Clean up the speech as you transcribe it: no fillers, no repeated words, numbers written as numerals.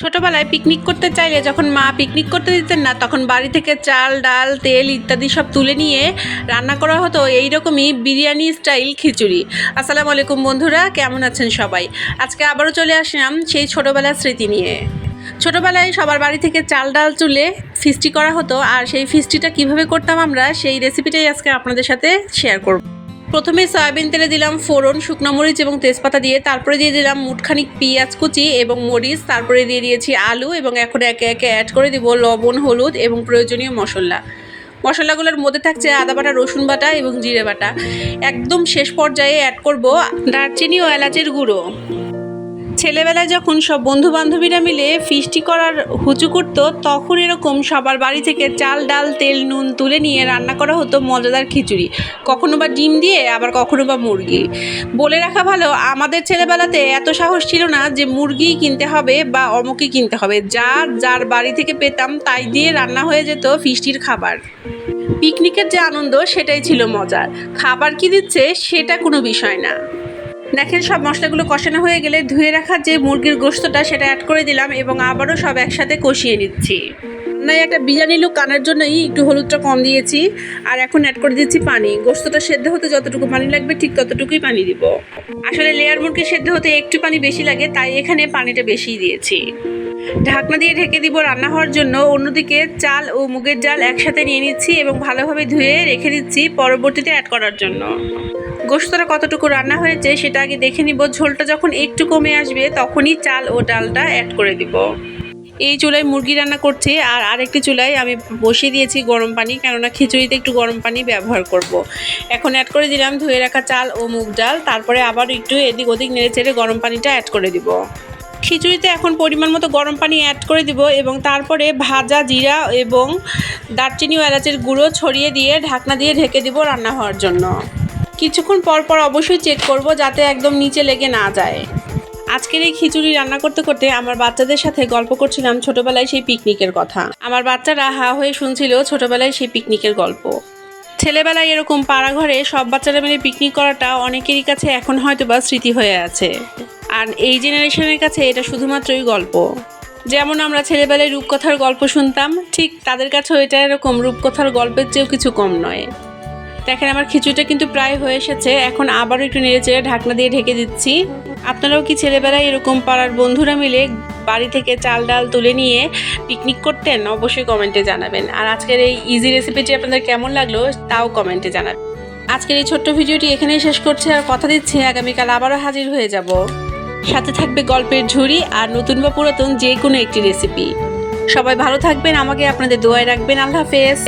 ছোটবেলায় পিকনিক করতে চাইলে যখন মা পিকনিক করতে দিতেন না, তখন বাড়ি থেকে চাল, ডাল, তেল ইত্যাদি সব তুলে নিয়ে রান্না করা হতো এইরকমই বিরিয়ানি স্টাইল খিচুড়ি। আসসালামু আলাইকুম বন্ধুরা, কেমন আছেন সবাই? আজকে আবারও চলে আসলাম সেই ছোটবেলার স্মৃতি নিয়ে। ছোটবেলায় সবার বাড়ি থেকে চাল ডাল তুলে ফিস্টি করা হতো, আর সেই ফিস্টিটা কিভাবে করতাম আমরা, সেই রেসিপিটাই আজকে আপনাদের সাথে শেয়ার করব। প্রথমে সয়াবিন তেলে দিলাম ফোড়ন, শুকনো মরিচ এবং তেজপাতা দিয়ে, তারপরে দিয়ে দিলাম মুঠখানিক পেঁয়াজ কুচি এবং মরিচ, তারপরে দিয়ে দিয়েছি আলু এবং এখন একে একে অ্যাড করে দিব লবণ, হলুদ এবং প্রয়োজনীয় মশলা। মশলাগুলোর মধ্যে থাকছে আদা বাটা, রসুন বাটা এবং জিরে বাটা। একদম শেষ পর্যায়ে অ্যাড করব দারচিনি ও এলাচের গুঁড়ো। ছেলেবেলায় যখন সব বন্ধু বান্ধবীরা মিলে ফিস্টি করার হুচু করতো, তখন এরকম সবার বাড়ি থেকে চাল, ডাল, তেল, নুন তুলে নিয়ে রান্না করা হতো মজাদার খিচুড়ি। কখনো বা ডিম দিয়ে, আবার কখনো বা মুরগি। বলে রাখা ভালো, আমাদের ছেলেবেলাতে এত সাহস ছিল না যে মুরগি কিনতে হবে বা অমুকই কিনতে হবে। যার বাড়ি থেকে পেতাম তাই দিয়ে রান্না হয়ে যেত ফিস্টির খাবার। পিকনিকের যে আনন্দ সেটাই ছিল মজার। খাবার কি দিচ্ছে সেটা কোনো বিষয় না। দেখেন, সব মশলাগুলো কষানো হয়ে গেলে ধুয়ে রাখা যে মুরগির গোশতটা সেটা অ্যাড করে দিলাম এবং আবারও সব একসাথে কষিয়ে নিচ্ছি। রান্নায় একটা বিরিয়ানি লুক আনার জন্যই একটু হলুদটা কম দিয়েছি, আর এখন অ্যাড করে দিচ্ছি পানি। গোশতটা সেদ্ধ হতে যতটুকু পানি লাগবে ঠিক ততটুকুই পানি দিব। আসলে লেয়ার মুরগি সেদ্ধ হতে একটু পানি বেশি লাগে, তাই এখানে পানিটা বেশিই দিয়েছি। ঢাকনা দিয়ে ঢেকে দিব রান্না হওয়ার জন্য। অন্যদিকে চাল ও মুগের ডাল একসাথে নিয়ে নিচ্ছি এবং ভালোভাবে ধুয়ে রেখে দিচ্ছি পরবর্তীতে অ্যাড করার জন্য। গোশতটা কতটুকু রান্না হয়েছে সেটা আগে দেখে নিব। ঝোলটা যখন একটু কমে আসবে তখনই চাল ও ডালটা অ্যাড করে দিব। এই চুলায় মুরগি রান্না করছি, আর আরেকটি চুলায় আমি বসিয়ে দিয়েছি গরম পানি, কেননা খিচুড়িতে একটু গরম পানি ব্যবহার করব। এখন অ্যাড করে দিলাম ধুয়ে রাখা চাল ও মুগ ডাল, তারপরে আবার একটু এদিক ওদিক নেড়ে চেড়ে গরম পানিটা অ্যাড করে দিব। খিচুড়িতে এখন পরিমাণ মতো গরম পানি অ্যাড করে দিব এবং তারপরে ভাজা জিরা এবং দারচিনি ও এলাচের গুঁড়ো ছড়িয়ে দিয়ে ঢাকনা দিয়ে ঢেকে দিব রান্না হওয়ার জন্য। কিছুক্ষণ পর পর অবশ্যই চেক করব যাতে একদম নিচে লেগে না যায়। আজকের এই খিচুড়ি রান্না করতে করতে আমার বাচ্চাদের সাথে গল্প করছিলাম ছোটবেলায় সেই পিকনিকের কথা। আমার বাচ্চারা হা হয়ে শুনছিল ছোটবেলায় সেই পিকনিকের গল্প। ছেলেবেলায় এরকম পাড়া ঘরে সব বাচ্চারা মিলে পিকনিক করাটা অনেকেরই কাছে এখন হয়তো বা স্মৃতি হয়ে আছে, আর এই জেনারেশনের কাছে এটা শুধুমাত্রই গল্প। যেমন আমরা ছেলেবেলায় রূপকথার গল্প শুনতাম, ঠিক তাদের কাছেও এটা এরকম রূপকথার গল্পের চেয়েও কিছু কম নয়। দেখেন, আমার খিচুড়িটা কিন্তু প্রায় হয়ে এসেছে। এখন আবারও একটু নেড়ে চেড়ে ঢাকনা দিয়ে ঢেকে দিচ্ছি। আপনারাও কি ছেলেবেলায় এরকম পাড়ার বন্ধুরা মিলে বাড়ি থেকে চাল ডাল তুলে নিয়ে পিকনিক করতেন? অবশ্যই কমেন্টে জানাবেন। আর আজকের এই ইজি রেসিপিটি আপনাদের কেমন লাগলো তাও কমেন্টে জানাবেন। আজকের এই ছোট্ট ভিডিওটি এখানেই শেষ করছি, আর কথা দিচ্ছি আগামীকাল আবারও হাজির হয়ে যাব। সাথে থাকবে গল্পের ঝুড়ি আর নতুন বা পুরাতন যে কোনো একটি রেসিপি। সবাই ভালো থাকবেন, আমাকে আপনাদের দোয়ায় রাখবেন। আল্লাহ হাফেজ।